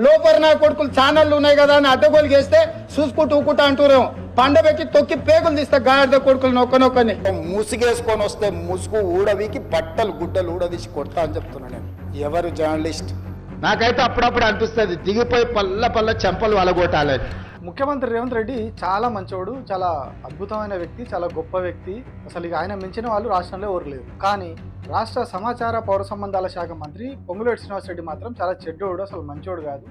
లోపల నా కొడుకులు ఛానళ్ళు ఉన్నాయి కదా అని అడ్డగోలు చేస్తే చూసుకుంటూ ఊకుంటా అంటూరేమో పండబెట్టి తొక్కి పేగులు తీస్తే గాడిద కొడుకులు నొక్కనొక్కని ముసుగేసుకొని వస్తే ముసుగు ఊడవికి బట్టలు గుడ్డలు ఊడదీసి కొడతా అని చెప్తున్నా నేను. ఎవరు జర్నలిస్ట్? నాకైతే అప్పుడప్పుడు అనిపిస్తుంది దిగిపోయి పల్ల పల్ల చెంపలు వలగొట్టాలని. ముఖ్యమంత్రి రేవంత్ రెడ్డి చాలా మంచోడు, చాలా అద్భుతమైన వ్యక్తి, చాలా గొప్ప వ్యక్తి. అసలు ఇక ఆయన మించిన వాళ్ళు రాష్ట్రంలో ఎవరు లేరు. కానీ రాష్ట్ర సమాచార పౌర సంబంధాల శాఖ మంత్రి పొంగులేటి శ్రీనివాసరెడ్డి మాత్రం చాలా చెడ్డోడు, అసలు మంచోడు కాదు.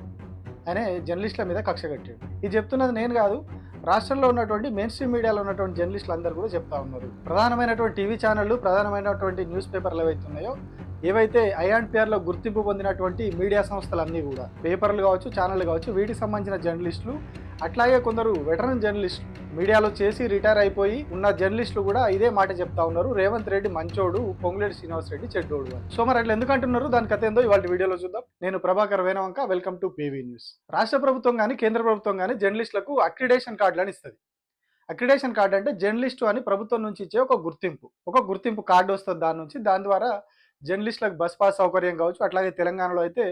ఆయన జర్నలిస్టుల మీద కక్ష కట్టాడు. ఇది చెప్తున్నది నేను కాదు, రాష్ట్రంలో ఉన్నటువంటి మెయిన్ స్ట్రీమ్ మీడియాలో ఉన్నటువంటి జర్నలిస్టులు అందరూ కూడా చెప్తా ఉన్నారు. ప్రధానమైనటువంటి టీవీ ఛానళ్ళు, ప్రధానమైనటువంటి న్యూస్ పేపర్లు ఏవైతే ఉన్నాయో, ఏవైతే ఐఆన్పిఆర్లో గుర్తింపు పొందినటువంటి మీడియా సంస్థలన్నీ కూడా, పేపర్లు కావచ్చు, ఛానళ్ళు కావచ్చు, వీటికి సంబంధించిన జర్నలిస్టులు, అట్లాగే కొందరు వెటరన్ జర్నలిస్టులు, మీడియాలో చేసి రిటైర్ అయిపోయి ఉన్న జర్నలిస్టులు కూడా ఇదే మాట చెప్తా ఉన్నారు, రేవంత్ రెడ్డి మంచోడు, పొంగులేటి శ్రీనివాసరెడ్డి చెడ్డోడు అని. సో మరి అట్లా ఎందుకు అంటున్నారు, దాని కథ ఏందో ఇవాళ వీడియోలో చూద్దాం. నేను Prabhakar Venavanka, welcome to PV news. రాష్ట్ర ప్రభుత్వం కానీ కేంద్ర ప్రభుత్వం కానీ జర్నలిస్టులకు అక్రిడేషన్ కార్డులను ఇస్తుంది. అక్రిడేషన్ కార్డు అంటే జర్నలిస్టు అని ప్రభుత్వం నుంచి ఇచ్చే ఒక గుర్తింపు కార్డు వస్తుంది. దాని ద్వారా జర్నలిస్టులకు బస్ పాస్ సౌకర్యం కావచ్చు, అట్లాగే తెలంగాణలో అయితే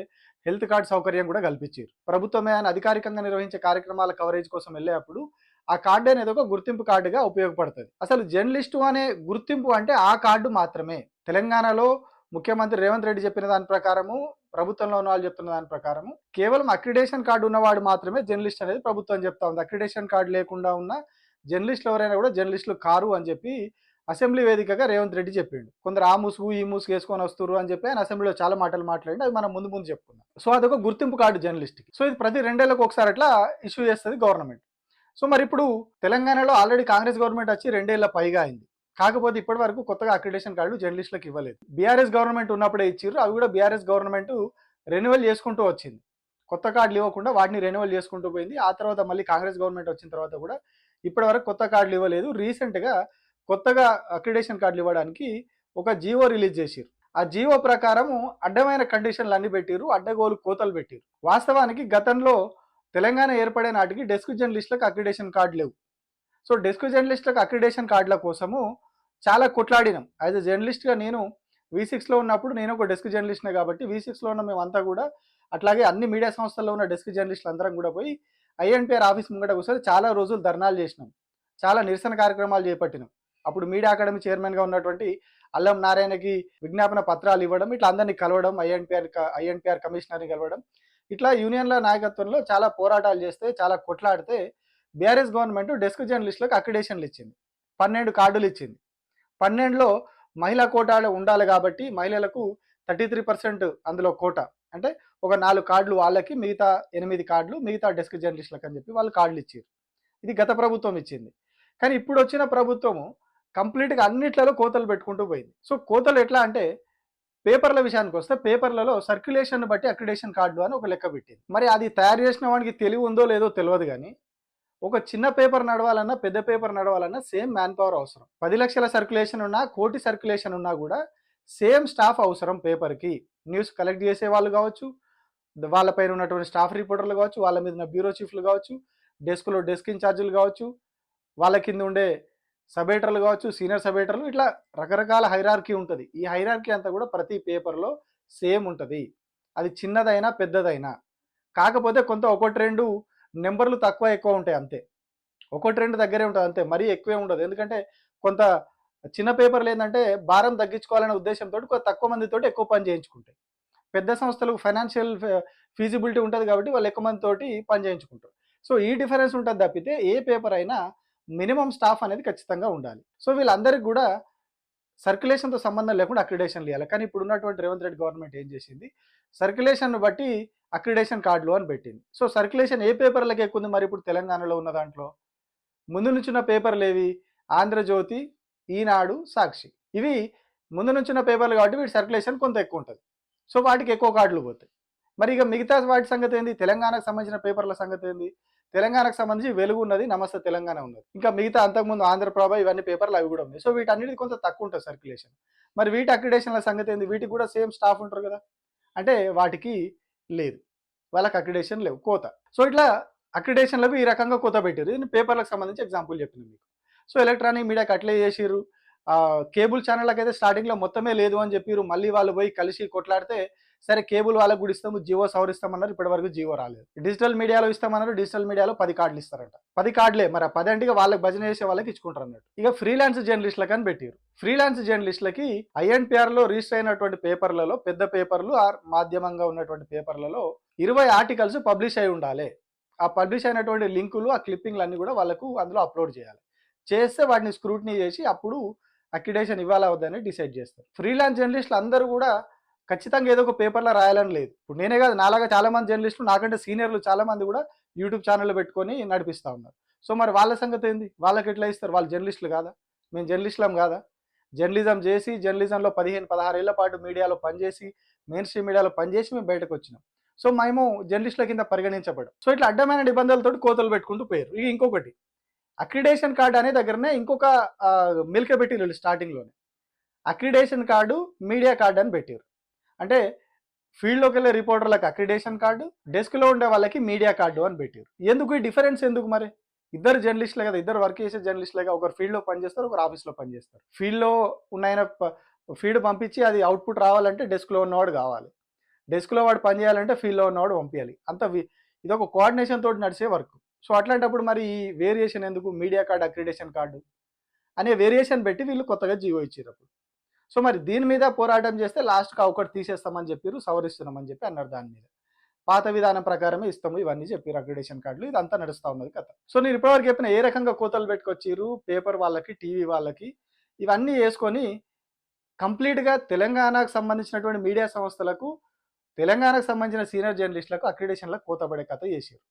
హెల్త్ కార్డు సౌకర్యం కూడా కల్పించారు. ప్రభుత్వమే ఆయన అధికారికంగా నిర్వహించే కార్యక్రమాల కవరేజ్ కోసం వెళ్ళేటప్పుడు ఆ కార్డు అనేది ఒక గుర్తింపు కార్డుగా ఉపయోగపడుతుంది. అసలు జర్నలిస్టు అనే గుర్తింపు అంటే ఆ కార్డు మాత్రమే. తెలంగాణలో ముఖ్యమంత్రి రేవంత్ రెడ్డి చెప్పిన దాని ప్రకారము, ప్రభుత్వంలో ఉన్న వాళ్ళు చెప్తున్న దాని ప్రకారము, కేవలం అక్రిడేషన్ కార్డు ఉన్నవాడు మాత్రమే జర్నలిస్ట్ అనేది ప్రభుత్వం చెప్తా ఉంది. అక్రిడేషన్ కార్డు లేకుండా ఉన్న జర్నలిస్టులు ఎవరైనా కూడా జర్నలిస్టులు కారు అని చెప్పి అసెంబ్లీ వేదికగా రేవంత్ రెడ్డి చెప్పిండు. కొందరు ఆ ముసుగు ఈ ముసుగు వేసుకొని వస్తారు అని చెప్పి ఆయన అసెంబ్లీలో చాలా మాటలు మాట్లాడి అవి మనం ముందు చెప్పుకుందాం. సో అదొక గుర్తింపు కార్డు జర్నలిస్ట్కి. సో ఇది ప్రతి 2 ఏళ్లకు ఒకసారి అట్లా ఇష్యూ చేస్తుంది గవర్నమెంట్. సో మరి ఇప్పుడు తెలంగాణలో ఆల్రెడీ కాంగ్రెస్ గవర్నమెంట్ వచ్చి 2 ఏళ్ల పైగా అయింది. కాకపోతే ఇప్పటి వరకు కొత్తగా అక్రిడేషన్ కార్డు జర్నలిస్టులకు ఇవ్వలేదు. బీఆర్ఎస్ గవర్నమెంట్ ఉన్నప్పుడే ఇచ్చిర్రు, అవి కూడా బీఆర్ఎస్ గవర్నమెంట్ రెన్యువల్ చేసుకుంటూ వచ్చింది. కొత్త కార్డులు ఇవ్వకుండా వాటిని రెన్యువల్ చేసుకుంటూ పోయింది. ఆ తర్వాత మళ్ళీ కాంగ్రెస్ గవర్నమెంట్ వచ్చిన తర్వాత కూడా ఇప్పటి వరకు కొత్త కార్డులు ఇవ్వలేదు. రీసెంట్గా కొత్తగా అక్రిడేషన్ కార్డులు ఇవ్వడానికి ఒక జీవో రిలీజ్ చేసిర్రు. ఆ జీవో ప్రకారము అడ్డమైన కండిషన్లు అన్ని పెట్టిర్రు, అడ్డగోలు కోతలు పెట్టిర్రు. వాస్తవానికి గతంలో తెలంగాణ ఏర్పడే నాటికి డెస్క్ జర్నలిస్టులకు అక్రిడేషన్ కార్డు లేవు. సో డెస్క్ జర్నలిస్టులకు అక్రిడేషన్ కార్డుల కోసము చాలా కొట్లాడినాం. యాజ్ ఎ జర్నలిస్ట్గా నేను V6లో ఉన్నప్పుడు, నేను ఒక డెస్క్ జర్నలిస్ట్నే కాబట్టి V6లో ఉన్న మేమంతా కూడా, అట్లాగే అన్ని మీడియా సంస్థల్లో ఉన్న డెస్క్ జర్నలిస్టులు అందరం కూడా పోయి ఐఎన్పిఆర్ ఆఫీస్ ముంగట కూర్చొని చాలా రోజులు ధర్నాలు చేసినాం, చాలా నిరసన కార్యక్రమాలు చేపట్టినాం. అప్పుడు మీడియా అకాడమీ చైర్మన్గా ఉన్నటువంటి అల్లం నారాయణకి విజ్ఞాపన పత్రాలు ఇవ్వడం, ఇట్లా అందరినీ కలవడం, ఐఎన్పిఆర్ కమిషనర్ని కలవడం, ఇట్లా యూనియన్ల నాయకత్వంలో చాలా పోరాటాలు చేస్తే, చాలా కొట్లాడితే బీఆర్ఎస్ గవర్నమెంట్ డెస్క్ జర్నలిస్టులకు అక్రిడేషన్లు ఇచ్చింది. 12 కార్డులు ఇచ్చింది. 12లో మహిళా కోటాలు ఉండాలి కాబట్టి మహిళలకు 33% అందులో కోటా, అంటే ఒక 4 కార్డులు వాళ్ళకి, మిగతా 8 కార్డులు మిగతా డెస్క్ జర్నలిస్టులకు అని చెప్పి వాళ్ళు కార్డులు ఇచ్చారు. ఇది గత ప్రభుత్వం ఇచ్చింది. కానీ ఇప్పుడు వచ్చిన ప్రభుత్వము కంప్లీట్గా అన్నిట్లలో కోతలు పెట్టుకుంటూ పోయింది. సో కోతలు ఎట్లా అంటే, పేపర్ల విషయానికి వస్తే పేపర్లలో సర్క్యులేషన్ బట్టి అక్రిడేషన్ కార్డు అని ఒక లెక్క పెట్టింది. మరి అది తయారు చేసిన వాడికి తెలివి ఉందో లేదో తెలియదు, కానీ ఒక చిన్న పేపర్ నడవాలన్నా, పెద్ద పేపర్ నడవాలన్నా సేమ్ మ్యాన్ పవర్ అవసరం. 10 లక్షల సర్క్యులేషన్ ఉన్నా, 1 కోటి సర్క్యులేషన్ ఉన్నా కూడా సేమ్ స్టాఫ్ అవసరం పేపర్కి. న్యూస్ కలెక్ట్ చేసే వాళ్ళు కావచ్చు, వాళ్ళపైన ఉన్నటువంటి స్టాఫ్ రిపోర్టర్లు కావచ్చు, వాళ్ళ మీద ఉన్న బ్యూరో చీఫ్లు కావచ్చు, డెస్క్లో డెస్క్ ఇన్ఛార్జీలు కావచ్చు, వాళ్ళ కింద ఉండే సబ్ ఎడిటర్లు కావచ్చు, సీనియర్ సబ్ ఎడిటర్లు, ఇట్లా రకరకాల హైరార్కీ ఉంటుంది. ఈ హైరార్కీ అంతా కూడా ప్రతి పేపర్లో సేమ్ ఉంటుంది. అది చిన్నదైనా పెద్దదైనా. కాకపోతే కొంత 1-2 నెంబర్లు తక్కువ ఎక్కువ ఉంటాయి అంతే. 1-2 దగ్గరే ఉంటుంది అంతే, మరీ ఎక్కువే ఉండదు. ఎందుకంటే కొంత చిన్న పేపర్లు ఏంటంటే భారం తగ్గించుకోవాలనే ఉద్దేశంతో కొంత తక్కువ మందితోటి ఎక్కువ పని చేయించుకుంటాయి. పెద్ద సంస్థలకు ఫైనాన్షియల్ ఫీజిబిలిటీ ఉంటుంది కాబట్టి వాళ్ళు ఎక్కువ మందితోటి పని చేయించుకుంటారు. సో ఈ డిఫరెన్స్ ఉంటుంది తప్పితే ఏ పేపర్ అయినా మినిమం స్టాఫ్ అనేది ఖచ్చితంగా ఉండాలి. సో వీళ్ళందరికీ కూడా సర్క్యులేషన్తో సంబంధం లేకుండా అక్రిడేషన్లు ఇవ్వాలి. కానీ ఇప్పుడు ఉన్నటువంటి రేవంత్ రెడ్డి గవర్నమెంట్ ఏం చేసింది, సర్క్యులేషన్ బట్టి అక్రిడేషన్ కార్డులు అని పెట్టింది. సో సర్క్యులేషన్ ఏ పేపర్లకు ఎక్కువ ఉంది మరి ఇప్పుడు తెలంగాణలో ఉన్న దాంట్లో? ముందు నుంచి ఉన్న పేపర్లు ఏవి? ఆంధ్రజ్యోతి, ఈనాడు, సాక్షి. ఇవి ముందు నుంచి ఉన్న పేపర్లు కాబట్టి వీటి సర్క్యులేషన్ కొంత ఎక్కువ ఉంటుంది. సో వాటికి ఎక్కువ కార్డులు పోతాయి. మరి ఇక మిగతా వాటి సంగతి ఏంది? తెలంగాణకు సంబంధించిన పేపర్ల సంగతి ఏంది? తెలంగాణకు సంబంధించి వెలుగు ఉన్నది, నమస్తే తెలంగాణ ఉన్నది, ఇంకా మిగతా అంతకుముందు ఆంధ్రప్రభ, ఇవన్నీ పేపర్లు అవి కూడా ఉన్నాయి. సో వీటన్నిటికి కొంత తక్కువ ఉంటుంది సర్క్యులేషన్. మరి వీటి అక్రిడేషన్ల సంగతి ఏంది? వీటికి కూడా సేమ్ స్టాఫ్ ఉంటారు కదా, అంటే వాటికి లేదు, వాళ్ళకి అక్రిడేషన్ లేవు, కోత. సో ఇట్లా అక్రిడేషన్లకు ఈ రకంగా కోత పెట్టారు. నేను పేపర్లకు సంబంధించి ఎగ్జాంపుల్ చెప్పిన మీకు. సో ఎలక్ట్రానిక్ మీడియాకి అట్లే చేసిర్రు. కేబుల్ ఛానళ్ళకి అయితే స్టార్టింగ్లో మొత్తమే లేదు అని చెప్పారు. మళ్ళీ వాళ్ళు పోయి కలిసి కొట్లాడితే సరే కేబుల్ వాళ్ళకు కూడా ఇస్తాము, జియో సవరిస్తామన్నారు, ఇప్పటి వరకు జియో రాలేదు. డిజిటల్ మీడియాలో ఇస్తామన్నారు, డిజిటల్ మీడియాలో 10 కార్డులు ఇస్తారంట. 10 కార్డులే, మరి ఆ 10 అంటే వాళ్ళకి భజన చేసే వాళ్ళకి ఇచ్చుకుంటారు అన్నట్టు. ఇక ఫ్రీలాన్స్ జర్నలిస్టులకు అని పెట్టారు. ఫ్రీలాన్స్ జర్నలిస్టులకి INPR లో రిజిస్టర్ అయినటువంటి పేపర్లలో, పెద్ద పేపర్లు మాధ్యమంగా ఉన్నటువంటి పేపర్లలో 20 ఆర్టికల్స్ పబ్లిష్ అయి ఉండాలి. ఆ పబ్లిష్ అయినటువంటి లింకులు, ఆ క్లిప్పింగ్లు అన్ని కూడా వాళ్ళకు అందులో అప్లోడ్ చేయాలి. చేస్తే వాటిని స్క్రూటినీ చేసి అప్పుడు అక్రిడేషన్ ఇవ్వాలా వద్దని డిసైడ్ చేస్తారు. ఫ్రీలాన్స్ జర్నలిస్టులు అందరూ కూడా ఖచ్చితంగా ఏదో ఒక పేపర్లో రాయాలని లేదు. ఇప్పుడు నేనే కాదు, నాలాగా చాలా మంది జర్నలిస్టులు, నాకంటే సీనియర్లు చాలా మంది కూడా యూట్యూబ్ ఛానల్ పెట్టుకొని నడిపిస్తూ ఉన్నారు. సో మరి వాళ్ళ సంగతి ఏంది? వాళ్ళకి ఎట్లా ఇస్తారు? వాళ్ళు జర్నలిస్టులు కాదా? మేము జర్నలిస్టులం కాదా? జర్నలిజం చేసి, జర్నలిజంలో 15-16 ఏళ్ల పాటు మీడియాలో పనిచేసి, మెయిన్ స్ట్రీమ్ మీడియాలో పనిచేసి మేము బయటకు వచ్చినాం. సో మేము జర్నలిస్టుల కింద పరిగణించబడం. సో ఇట్లా అడ్డమైన నిబంధనలతో కోతలు పెట్టుకుంటూ పోయారు. ఇక ఇంకొకటి, అక్రిడేషన్ కార్డు అనే దగ్గరనే ఇంకొక మెలిక పెట్టిరు స్టార్టింగ్లోనే. అక్రిడేషన్ కార్డు, మీడియా కార్డు అని పెట్టారు. అంటే ఫీల్డ్లోకి వెళ్ళే రిపోర్టర్లకు అక్రిడేషన్ కార్డు, డెస్క్లో ఉండే వాళ్ళకి మీడియా కార్డు అని పెట్టారు. ఎందుకు ఈ డిఫరెన్స్ ఎందుకు? మరి ఇద్దరు జర్నలిస్టులే కదా, ఇద్దరు వర్క్ చేసే జర్నలిస్టులేగా. ఒకరు ఫీల్డ్లో పనిచేస్తారు, ఒకరు ఆఫీస్లో పనిచేస్తారు. ఫీల్డ్లో ఉన్న ఫీల్డ్ పంపించి అది అవుట్పుట్ రావాలంటే డెస్క్లో ఉన్నవాడు కావాలి, డెస్క్లో వాడు పని చేయాలంటే ఫీల్డ్లో ఉన్నవాడు పంపించాలి. అంత ఇది ఒక కోఆర్డినేషన్ తోటి నడిచే వర్క్. సో అట్లాంటప్పుడు మరి ఈ వేరియేషన్ ఎందుకు? మీడియా కార్డు, అక్రిడేషన్ కార్డు అనే వేరియేషన్ పెట్టి వీళ్ళు కొత్తగా జియో ఇచ్చారు అప్పుడు. సో మరి దీని మీద పోరాటం చేస్తే లాస్ట్కి ఒకటి తీసేస్తామని చెప్పారు, సవరిస్తున్నామని చెప్పి అన్నారు. దాని మీద పాత విధానం ప్రకారమే ఇస్తాము ఇవన్నీ చెప్పారు అక్రిడేషన్ కార్డులు. ఇదంతా నడుస్తూ ఉన్నది కథ. సో నేను ఇప్పటివరకు చెప్పిన ఏ రకంగా కోతలు పెట్టుకొచ్చిర్రు పేపర్ వాళ్ళకి, టీవీ వాళ్ళకి, ఇవన్నీ వేసుకొని కంప్లీట్గా తెలంగాణకు సంబంధించినటువంటి మీడియా సంస్థలకు, తెలంగాణకు సంబంధించిన సీనియర్ జర్నలిస్టులకు అక్రిడేషన్లకు కోతపడే కథ చేశారు.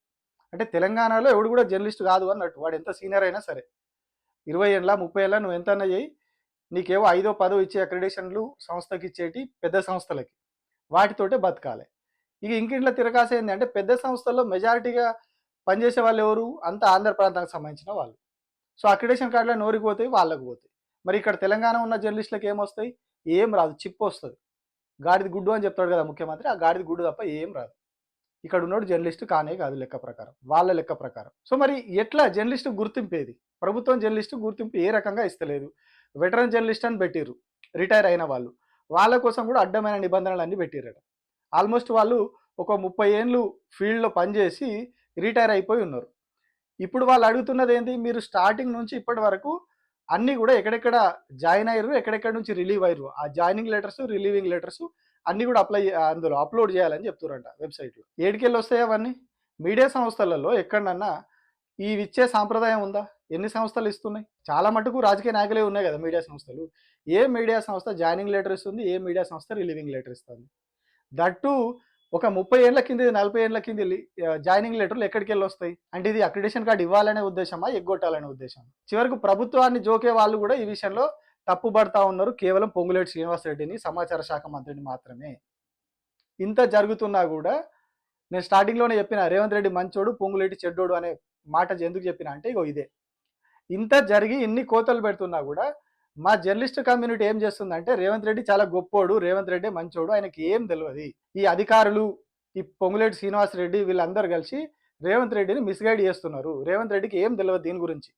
అంటే తెలంగాణలో ఎవడు కూడా జర్నలిస్ట్ కాదు అన్నట్టు. వాడు ఎంత సీనియర్ అయినా సరే, 20 ఏళ్ళ 30 ఏళ్ళ నువ్వు ఎంత అన్నా చేయి, నీకేవో 5ో 10ో ఇచ్చే అక్రిడేషన్లు సంస్థకి ఇచ్చేటి పెద్ద సంస్థలకి, వాటితోటే బతకాలి. ఇక ఇంకింట్లో తిరగాసే ఏంటంటే పెద్ద సంస్థల్లో మెజారిటీగా పనిచేసే వాళ్ళు ఎవరు? అంతా ఆంధ్ర ప్రాంతానికి సంబంధించిన వాళ్ళు. సో అక్రిడేషన్ కార్డులో నోరికి పోతాయి, వాళ్ళకు పోతాయి. మరి ఇక్కడ తెలంగాణ ఉన్న జర్నలిస్టులకు ఏమొస్తాయి? ఏం రాదు, చిప్పు వస్తుంది. గాడిది గుడ్డు అని చెప్తాడు కదా ముఖ్యమంత్రి, ఆ గాడిది గుడ్డు తప్ప ఏం రాదు. ఇక్కడ ఉన్నోడు జర్నలిస్టు కానే కాదు లెక్క ప్రకారం, వాళ్ళ లెక్క ప్రకారం. సో మరి ఎట్లా జర్నలిస్టు గుర్తింపేది? ప్రభుత్వం జర్నలిస్టు గుర్తింపు ఏ రకంగా ఇస్తలేదు. వెటరన్ జర్నలిస్ట్ అని పెట్టిర్రు, రిటైర్ అయిన వాళ్ళు, వాళ్ళ కోసం కూడా అడ్డమైన నిబంధనలు అన్నీ పెట్టిరట. ఆల్మోస్ట్ వాళ్ళు ఒక 30 ఏళ్ళు ఫీల్డ్లో పనిచేసి రిటైర్ అయిపోయి ఉన్నారు. ఇప్పుడు వాళ్ళు అడుగుతున్నది ఏంటి? మీరు స్టార్టింగ్ నుంచి ఇప్పటి వరకు అన్నీ కూడా ఎక్కడెక్కడ జాయిన్ అయ్యారు, ఎక్కడెక్కడ నుంచి రిలీవ్ అయ్యారు, ఆ జాయినింగ్ లెటర్స్, రిలీవింగ్ లెటర్స్ అన్నీ కూడా అందులో అప్లోడ్ చేయాలని చెప్తున్నారంట వెబ్సైట్లో. ఏడికెళ్ళి వస్తాయి అవన్నీ? మీడియా సంస్థలలో ఎక్కడన్నా ఈ ఇచ్చే సాంప్రదాయం ఉందా? ఎన్ని సంస్థలు ఇస్తున్నాయి? చాలా మటుకు రాజకీయ నాయకులే ఉన్నాయి కదా మీడియా సంస్థలు. ఏ మీడియా సంస్థ జాయినింగ్ లెటర్ ఇస్తుంది? ఏ మీడియా సంస్థ రిలీవింగ్ లెటర్ ఇస్తుంది? దట్టు ఒక 30 ఏళ్ల కింది, 40 ఏళ్ల కింది జాయినింగ్ లెటర్లు ఎక్కడికి వెళ్ళి వస్తాయి? అంటే ఇది అక్రిడేషన్ కార్డు ఇవ్వాలనే ఉద్దేశమా, ఎగ్గొట్టాలనే ఉద్దేశం? చివరకు ప్రభుత్వాన్ని జోకే వాళ్ళు కూడా ఈ విషయంలో తప్పుపడతా ఉన్నారు. కేవలం పొంగులేటి శ్రీనివాసరెడ్డిని, సమాచార శాఖ మంత్రిని మాత్రమే. ఇంత జరుగుతున్నా కూడా నేను స్టార్టింగ్లోనే చెప్పిన రేవంత్ రెడ్డి మంచోడు, పొంగులేటి చెడ్డోడు అనే మాట ఎందుకు చెప్పిన అంటే ఇగో ఇదే. ఇంత జరిగి ఇన్ని కోతలు పెడుతున్నా కూడా మా జర్నలిస్ట్ కమ్యూనిటీ ఏం చేస్తుందంటే రేవంత్ రెడ్డి చాలా గొప్పోడు, రేవంత్ రెడ్డి మంచోడు, ఆయనకి ఏం తెలియదు. ఈ అధికారులు, ఈ పొంగులేటి శ్రీనివాసరెడ్డి వీళ్ళందరూ కలిసి రేవంత్ రెడ్డిని మిస్గైడ్ చేస్తున్నారు. రేవంత్ రెడ్డికి ఏం తెలియదు దీని గురించి,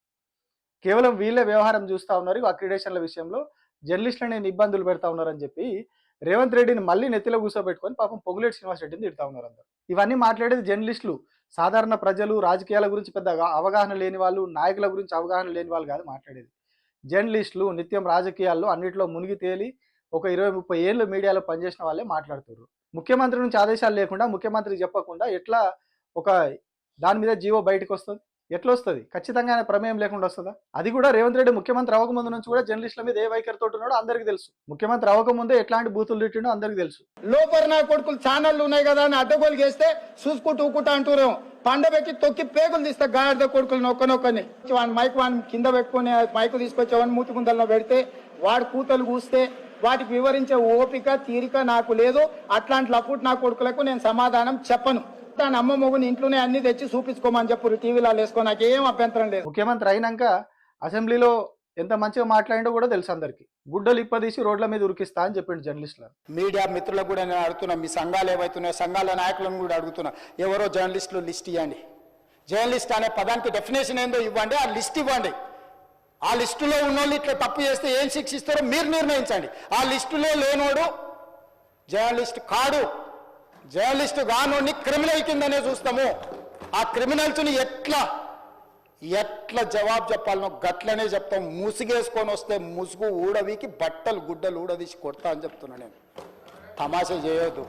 కేవలం వీళ్ళే వ్యవహారం చూస్తూ ఉన్నారు. అక్రిడేషన్ల విషయంలో జర్నలిస్టులను ఇబ్బందులు పెడతా ఉన్నారని చెప్పి రేవంత్ రెడ్డిని మళ్ళీ నెత్తిలో కూర్చోబెట్టుకొని పాపం పొంగులేటి శ్రీనివాసరెడ్డిని తిడతా ఉన్నారు అందరు. ఇవన్నీ మాట్లాడేది జర్నలిస్టులు, సాధారణ ప్రజలు, రాజకీయాల గురించి పెద్ద అవగాహన లేని వాళ్ళు, నాయకుల గురించి అవగాహన లేని వాళ్ళు కాదు మాట్లాడేది. జర్నలిస్టులు నిత్యం రాజకీయాల్లో అన్నింటిలో మునిగి తేలి ఒక 20-30 ఏళ్ళు మీడియాలో పనిచేసిన వాళ్ళే మాట్లాడుతారు. ముఖ్యమంత్రి నుంచి ఆదేశాలు లేకుండా, ముఖ్యమంత్రికి చెప్పకుండా ఎట్లా ఒక దాని మీద జీవో బయటకు వస్తుంది? ఎట్లా వస్తుంది? ఖచ్చితంగా ఆయన ప్రమేయం లేకుండా వస్తుందా? అది కూడా రేవంత్ రెడ్డి ముఖ్యమంత్రి అవ్వకముందు నుంచి కూడా జర్నలిస్టుల మీద ఏ వైఖరితో ఉన్నాడో అందరికీ తెలుసు. ముఖ్యమంత్రి అవ్వకముందే ఎట్లాంటి బూతులు తిట్టిండో అందరికీ తెలుసు. లోపర్ నా కొడుకులు ఛానళ్ళు ఉన్నాయి కదా అని అడ్డగోలు చేస్తే చూసుకుంటూ ఊకుంటా అంటూరేమో. పండబెట్టి తొక్కి పేగులు తీస్తే గాడిద కొడుకులు నొక్కనొక్కని వాని మైక్ వాని కింద పెట్టుకుని మైకు తీసుకొచ్చి వాని మూతి గుందల్లో పెడితే వాడు కూతలు కూస్తే వాటికి వివరించే ఓపిక, తీరిక నాకు లేదు. అట్లాంటి లపుట్ నా కొడుకులకు నేను సమాధానం చెప్పను. దాని అమ్మ మొగుని ఇంట్లోనే అన్ని తెచ్చి చూపించుకోమని చెప్పు, టీవీలో వేసుకో, నాకేం అభ్యంతరం లేదు. ముఖ్యమంత్రి అయినాక అసెంబ్లీలో ఎంత మంచిగా మాట్లాడిండో కూడా తెలుసు అందరికి. గుడ్డలు ఇప్పదీసి రోడ్ల మీద ఉరికిస్తా అని చెప్పిండు జర్నలిస్టులు. మీడియా మిత్రులకు కూడా నేను అడుగుతున్నా, మీ సంఘాలు ఏవైతున్నాయో సంఘాల నాయకులను కూడా అడుగుతున్నా, ఎవరో జర్నలిస్టులు లిస్ట్ ఇవ్వండి. జర్నలిస్ట్ అనే పదానికి డెఫినేషన్ ఏందో ఇవ్వండి, ఆ లిస్ట్ ఇవ్వండి. ఆ లిస్టులో ఉన్నోళ్ళు ఇట్లా తప్పు చేస్తే ఏం శిక్షిస్తారో మీరు నిర్ణయించండి. ఆ లిస్టులో లేనోడు జర్నలిస్ట్ కాడు జర్నలిస్టు గానోని క్రిమినల్ కిందనే చూస్తాము. ఆ క్రిమినల్స్ని ఎట్లా జవాబు చెప్పాలనో గట్లనే చెప్తాం. ముసుగేసుకొని వస్తే ముసుగు ఊడవికి బట్టలు గుడ్డలు ఊడదీసి కొడతా అని చెప్తున్నా. నేను తమాషా చేయొద్దు.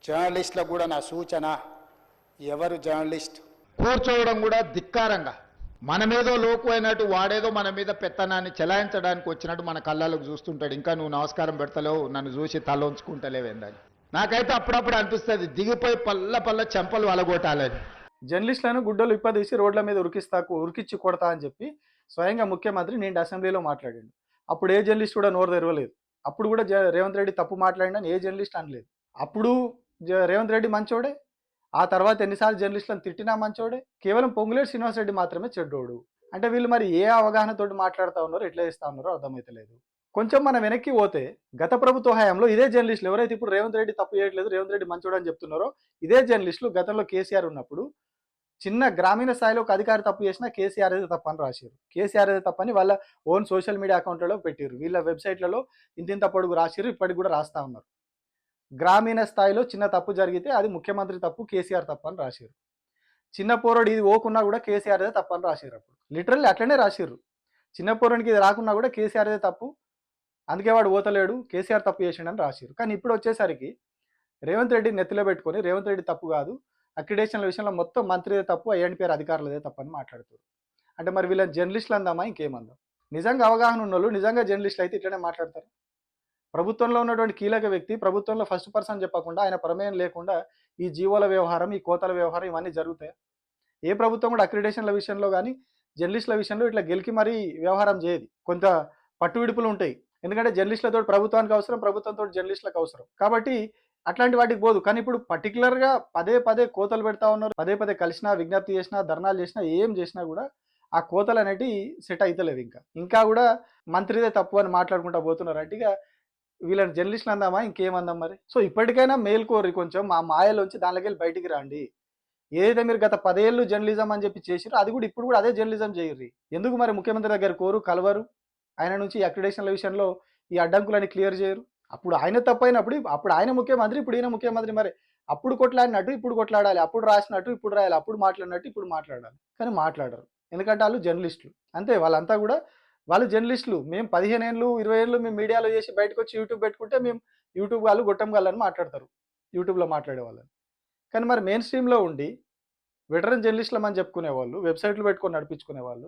జర్నలిస్టులకు కూడా నా సూచన, ఎవరు జర్నలిస్ట్ కూర్చోవడం కూడా ధిక్కారంగా, మనమేదో లోకు అయినట్టు వాడేదో మన మీద పెత్తనాన్ని చెలాయించడానికి వచ్చినట్టు మన కళ్ళకు చూస్తుంటాడు. ఇంకా నువ్వు నమస్కారం పెడతలేవు, నన్ను చూసి తల ఉంచుకుంటలేవేందని. నాకైతే అప్పుడప్పుడు అనిపిస్తుంది దిగిపోయి పల్ల చెంపలు వలగొట్టాలని. జర్నలిస్టులను గుడ్డలు ఇప్పదీసి రోడ్ల మీద ఉరికిచ్చి కొడతా అని చెప్పి స్వయంగా ముఖ్యమంత్రి నేను అసెంబ్లీలో మాట్లాడాడు. అప్పుడు ఏ జర్నలిస్ట్ కూడా నోరు తెరవలేదు. అప్పుడు కూడా రేవంత్ రెడ్డి తప్పు మాట్లాడినని ఏ జర్నలిస్ట్ అనలేదు. అప్పుడు రేవంత్ రెడ్డి మంచోడే, ఆ తర్వాత ఎన్నిసార్లు జర్నలిస్టులను తిట్టినా మంచోడే. కేవలం పొంగులేటి శ్రీనివాసరెడ్డి మాత్రమే చెడ్డోడు. అంటే వీళ్ళు మరి ఏ అవగాహనతోటి మాట్లాడుతూ ఉన్నారో, ఎట్లా చేస్తూ ఉన్నారో అర్థమైతలేదు. కొంచెం మనం వెనక్కి పోతే గత ప్రభుత్వ హయాంలో ఇదే జర్నలిస్టులు ఎవరైతే ఇప్పుడు రేవంత్ రెడ్డి తప్పు చేయట్లేదు, రేవంత్ రెడ్డి మంచోడు అని చెప్తున్నారో, ఇదే జర్నలిస్టులు గతంలో కేసీఆర్ ఉన్నప్పుడు చిన్న గ్రామీణ స్థాయిలో ఒక అధికారి తప్పు చేసినా కేసీఆర్ అయితే తప్పని రాశారు. కేసీఆర్ అయితే తప్పని వాళ్ళ ఓన్ సోషల్ మీడియా అకౌంట్లలో పెట్టారు. వీళ్ళ వెబ్సైట్లలో ఇంతింత పొడుగు రాశారు, ఇప్పటికి కూడా రాస్తూ ఉన్నారు. గ్రామీణ స్థాయిలో చిన్న తప్పు జరిగితే అది ముఖ్యమంత్రి తప్పు, కేసీఆర్ తప్పు అని రాశారు. చిన్న పోరాడు ఇది ఓకున్నా కూడా కేసీఆర్ అయితే తప్పు అని రాశారు. అప్పుడు లిటరల్లీ అట్లనే రాశారు. చిన్న పోరానికి ఇది రాకున్నా కూడా కేసీఆర్ అయితే తప్పు, అందుకే వాడు ఓతలేడు, కేసీఆర్ తప్పు చేసిండని రాశారు. కానీ ఇప్పుడు వచ్చేసరికి రేవంత్ రెడ్డి నెత్తిలో పెట్టుకొని రేవంత్ రెడ్డి తప్పు కాదు, అక్రిడేషన్ల విషయంలో మొత్తం మంత్రిదే తప్పు, ఐఎన్పిఆర్ అధికారులదే తప్పు అని మాట్లాడుతారు. అంటే మరి వీళ్ళని జర్నలిస్టులు అందామా ఇంకేమందాం? నిజంగా అవగాహన ఉన్న వాళ్ళు నిజంగా జర్నలిస్టులు అయితే ఇట్లనే మాట్లాడతారు. ప్రభుత్వంలో ఉన్నటువంటి కీలక వ్యక్తి ప్రభుత్వంలో ఫస్ట్ పర్సన్ చెప్పకుండా, ఆయన ప్రమేయం లేకుండా ఈ జీవోల వ్యవహారం, ఈ కోతల వ్యవహారం ఇవన్నీ జరుగుతాయి. ఏ ప్రభుత్వం కూడా అక్రిడేషన్ల విషయంలో కానీ జర్నలిస్టుల విషయంలో ఇట్లా గెలికి మరీ వ్యవహారం చేయదు. కొంత పట్టు విడుపులు ఉంటాయి. ఎందుకంటే జర్నలిస్టులతో ప్రభుత్వానికి అవసరం, ప్రభుత్వంతో జర్నలిస్టులకు అవసరం. కాబట్టి అట్లాంటి వాటికి పోదు. కానీ ఇప్పుడు పర్టికులర్గా పదే కోతలు పెడతా ఉన్నారు. పదే కలిసినా, విజ్ఞప్తి చేసినా, ధర్నాలు చేసినా, ఏం చేసినా కూడా ఆ కోతలు అనేవి సెట్ అవుతలేవు. ఇంకా కూడా మంత్రిదే తప్పు అని మాట్లాడుకుంటా పోతున్నారు. అంటే ఇక వీళ్ళని జర్నలిస్టులు అందామా ఇంకేమందాం మరి? సో ఇప్పటికైనా మేల్కోరి, కొంచెం మా మాయలోంచి దానిలోకి వెళ్ళి బయటికి రండి. ఏదైతే మీరు గత 10 ఏళ్ళు జర్నలిజం అని చెప్పి చేసిరో అది కూడా ఇప్పుడు కూడా అదే జర్నలిజం చేయరు. ఎందుకు మరి ముఖ్యమంత్రి దగ్గర కోరు, కలవరు? ఆయన నుంచి అక్రిడేషన్ల విషయంలో ఈ అడ్డంకులని క్లియర్ చేయరు. అప్పుడు ఆయన తప్పైనప్పుడు అప్పుడు ఆయన ముఖ్యమంత్రి, ఇప్పుడు ఈయన ముఖ్యమంత్రి. మరి అప్పుడు కొట్లాడినట్టు ఇప్పుడు కొట్లాడాలి, అప్పుడు రాసినట్టు ఇప్పుడు రాయాలి, అప్పుడు మాట్లాడినట్టు ఇప్పుడు మాట్లాడాలి. కానీ మాట్లాడరు. ఎందుకంటే వాళ్ళు జర్నలిస్టులు అంతే. వాళ్ళంతా కూడా వాళ్ళు జర్నలిస్టులు. మేము 15 ఏళ్ళు 20 ఏళ్ళు మేము మీడియాలో చేసి బయటకు వచ్చి యూట్యూబ్ పెట్టుకుంటే మేము యూట్యూబ్ వాళ్ళు గొట్టం గాళ్ళని మాట్లాడతారు, యూట్యూబ్లో మాట్లాడే వాళ్ళని. కానీ మరి మెయిన్ స్ట్రీమ్లో ఉండి వెటరన్ జర్నలిస్టులు అని చెప్పుకునేవాళ్ళు, వెబ్సైట్లు పెట్టుకొని నడిపించుకునేవాళ్ళు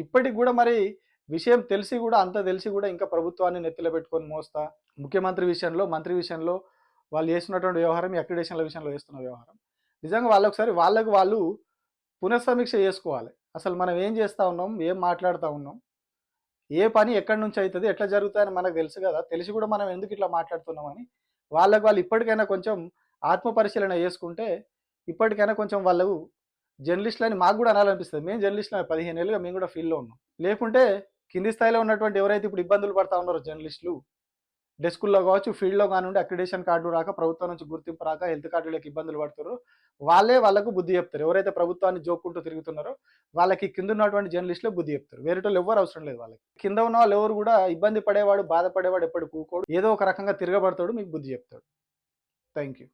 ఇప్పటికి కూడా మరి విషయం తెలిసి కూడా, అంత తెలిసి కూడా ఇంకా ప్రభుత్వాన్ని నెత్తిలో పెట్టుకొని మోస్తా, ముఖ్యమంత్రి విషయంలో, మంత్రి విషయంలో వాళ్ళు చేస్తున్నటువంటి వ్యవహారం, ఈ అక్రిడేషన్ల విషయంలో చేస్తున్న వ్యవహారం, నిజంగా వాళ్ళొకసారి వాళ్ళకు వాళ్ళు పునఃసమీక్ష చేసుకోవాలి. అసలు మనం ఏం చేస్తూ ఉన్నాం, ఏం మాట్లాడుతూ ఉన్నాం, ఏ పని ఎక్కడి నుంచి అవుతుంది, ఎట్లా జరుగుతాయని మనకు తెలుసు కదా. తెలిసి కూడా మనం ఎందుకు ఇట్లా మాట్లాడుతున్నామని వాళ్ళకు వాళ్ళు ఇప్పటికైనా కొంచెం ఆత్మ పరిశీలన చేసుకుంటే ఇప్పటికైనా కొంచెం వాళ్ళు జర్నలిస్టులని మాకు కూడా అనాలనిపిస్తుంది. మేము జర్నలిస్టులు 15 ఏళ్ళుగా మేము కూడా ఫీల్డ్లో ఉన్నాం. లేకుంటే కింది స్థాయిలో ఉన్నటువంటి ఎవరైతే ఇప్పుడు ఇబ్బందులు పడతా ఉన్నారో జర్నలిస్టులు, డెస్కుల్లో కావచ్చు, ఫీల్డ్లో కానివ్వండి, అక్రిడేషన్ కార్డు రాక, ప్రభుత్వం నుంచి గుర్తింపు రాక, హెల్త్ కార్డులకు ఇబ్బందులు పడుతారో వాళ్ళకు బుద్ధి చెప్తారు. ఎవరైతే ప్రభుత్వాన్ని జోక్కుంటూ తిరుగుతున్నారో వాళ్ళకి కింద ఉన్నటువంటి జర్నలిస్టులే బుద్ధి చెప్తారు. వేరేటోళ్ళు ఎవరు అవసరం లేదు వాళ్ళకి. కింద ఉన్న వాళ్ళు ఎవరు కూడా ఇబ్బంది పడేవాడు, బాధపడేవాడు ఎప్పుడు కూకోడు, ఏదో ఒక రకంగా తిరగబడతాడు, మీకు బుద్ధి చెప్తాడు. Thank you.